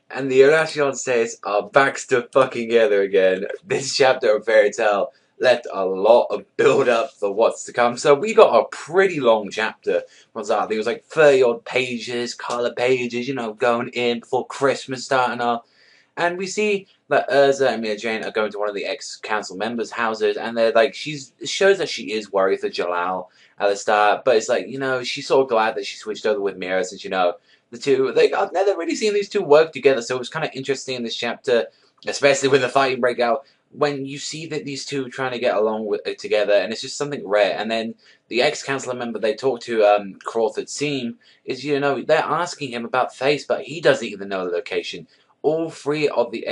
and the Oración Seis are back to fucking together again. This chapter of Fairy Tail left a lot of build up for what's to come. So we got a pretty long chapter. What's that? It was like 30 odd pages, colour pages, you know, going in before Christmas starting up. And we see that Urza and Mirjane are going to one of the ex-council members' houses, and they're like, it shows that she is worried for Jalal at the start, but it's like, you know, she's sort of glad that she switched over with Mira, since, you know, the two, like, I've never really seen these two work together, so it was kind of interesting in this chapter, especially when the fighting break out, when you see that these two are trying to get along together, and it's just something rare. And then the ex-councilor member they talk to, Crawford Seam, is, you know, they're asking him about Face, but he doesn't even know the location. All three of the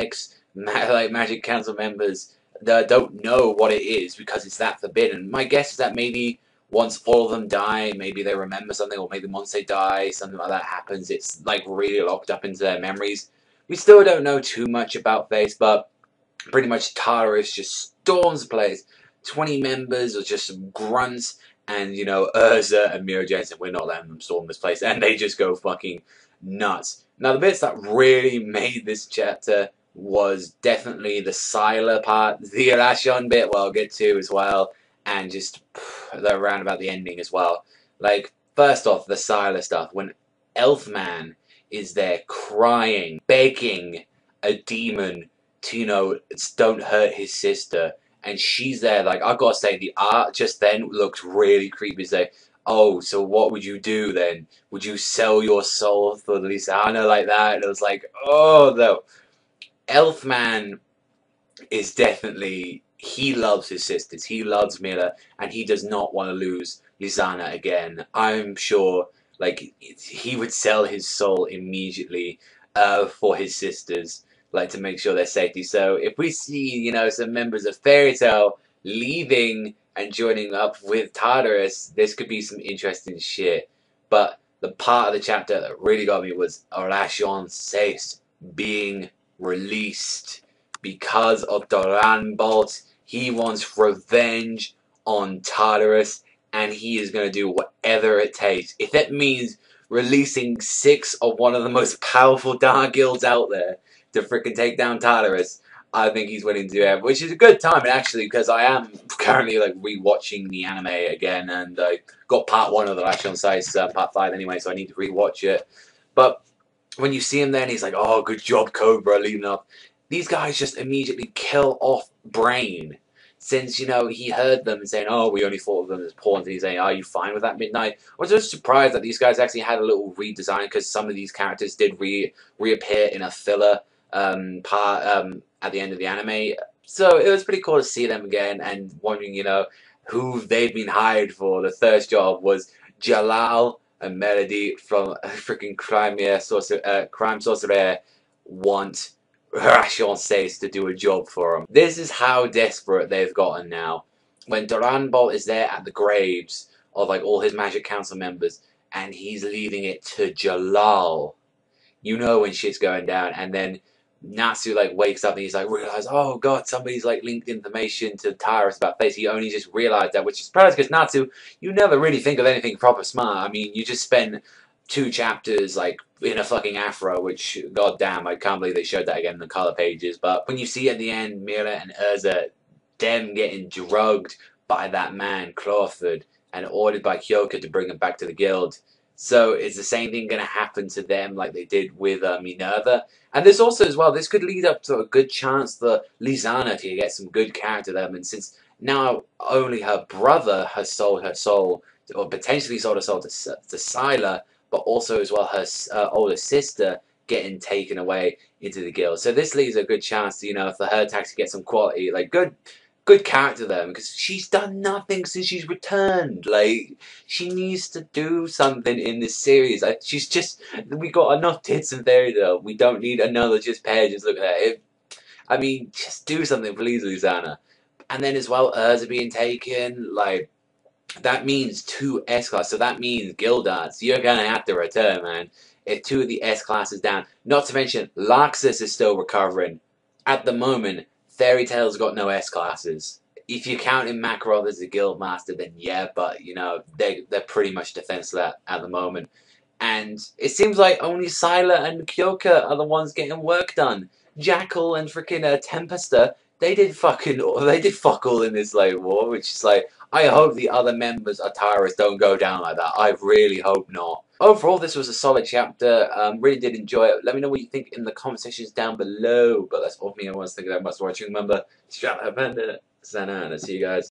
Magic Council members don't know what it is because it's that forbidden. My guess is that maybe once all of them die, maybe they remember something, or maybe once they die, something like that happens. It's like really locked up into their memories. We still don't know too much about Face, but pretty much Tyrus just storms the place. 20 members are just some grunts, and, you know, Urza and Mirjane said, we're not letting them storm this place, and they just go fucking nuts. Now, the bits that really made this chapter was definitely the Sylar part, the Oración bit, well, I'll get to as well, and just the roundabout the ending as well. Like, first off, the Sylar stuff, when Elfman is there crying, begging a demon to, you know, don't hurt his sister, and she's there, like, I've got to say, the art just then looked really creepy. It's like, oh, so what would you do then? Would you sell your soul for Lisana like that? And it was like, oh, no. Elfman is definitely, he loves his sisters. He loves Mila, and he does not want to lose Lisana again. I'm sure, like, he would sell his soul immediately for his sisters, like, to make sure their safety. So if we see, you know, some members of Fairy Tail leaving and joining up with Tartarus, this could be some interesting shit. But the part of the chapter that really got me was Oración Seis being released because of Duran Bolt. He wants revenge on Tartarus, and he is going to do whatever it takes. If that means releasing 6 of one of the most powerful Dark Guilds out there to frickin' take down Tartarus, I think he's willing to do it, which is a good timing actually, because I am currently like rewatching the anime again, and I got part 1 of the Oración Seis, part 5 anyway, so I need to rewatch it. But when you see him then, he's like, oh, good job, Cobra, leading up. These guys just immediately kill off Brain, since, you know, he heard them saying, oh, we only thought of them as pawns, and he's saying, are you fine with that, Midnight? I was just surprised that these guys actually had a little redesign, because some of these characters did reappear in a filler part at the end of the anime. So it was pretty cool to see them again, and wondering, you know, who they'd been hired for. The first job was Jalal and Melody from freaking Crime Sorcerer want Oración Seis to do a job for them. This is how desperate they've gotten now. When Duran Bolt is there at the graves of like all his Magic Council members, and he's leaving it to Jalal, you know when shit's going down. And then Natsu like wakes up and he's like realizes, oh god, somebody's like linked information to Tyrus about Face. He only just realized that, which is surprising because Natsu, you never really think of anything proper smart. I mean, you just spend 2 chapters like in a fucking afro, which goddamn, I can't believe they showed that again in the color pages. But when you see at the end Mira and Urza, them getting drugged by that man Crawford and ordered by Kyoka to bring him back to the guild. So is the same thing going to happen to them like they did with Minerva? And this also as well, this could lead up to a good chance for Lisana to get some good character development, since now only her brother has sold her soul, or potentially sold her soul to Sylar, but also as well her older sister getting taken away into the guild. So this leaves a good chance to, you know, for her to actually get some quality, like good character there, because she's done nothing since she's returned. Like, she needs to do something in this series. She's just, we got enough tits and Fairy Tail. We don't need another just pair just looking at it. I mean, just do something, please, Lisana. And then as well, Urza being taken, like, that means 2 S-Class, so that means Gildarts. You're gonna have to return, man. If 2 of the S-Classes down. Not to mention, Laxus is still recovering. At the moment, Fairy Tail's got no S-Classes. If you're counting Makarov as a guild master, then yeah, but, you know, they're pretty much defenseless at the moment. And it seems like only Syla and Kyoka are the ones getting work done. Jackal and freaking Tempesta, they did fuck all in this like war, which is like, I hope the other members of Tyrus don't go down like that. I really hope not. Overall, this was a solid chapter. Really did enjoy it. Let me know what you think in the comment sections down below. But that's all from me. I want to thank you very much for watching. Remember, Savagezweipanda, Sana, and I'll see you guys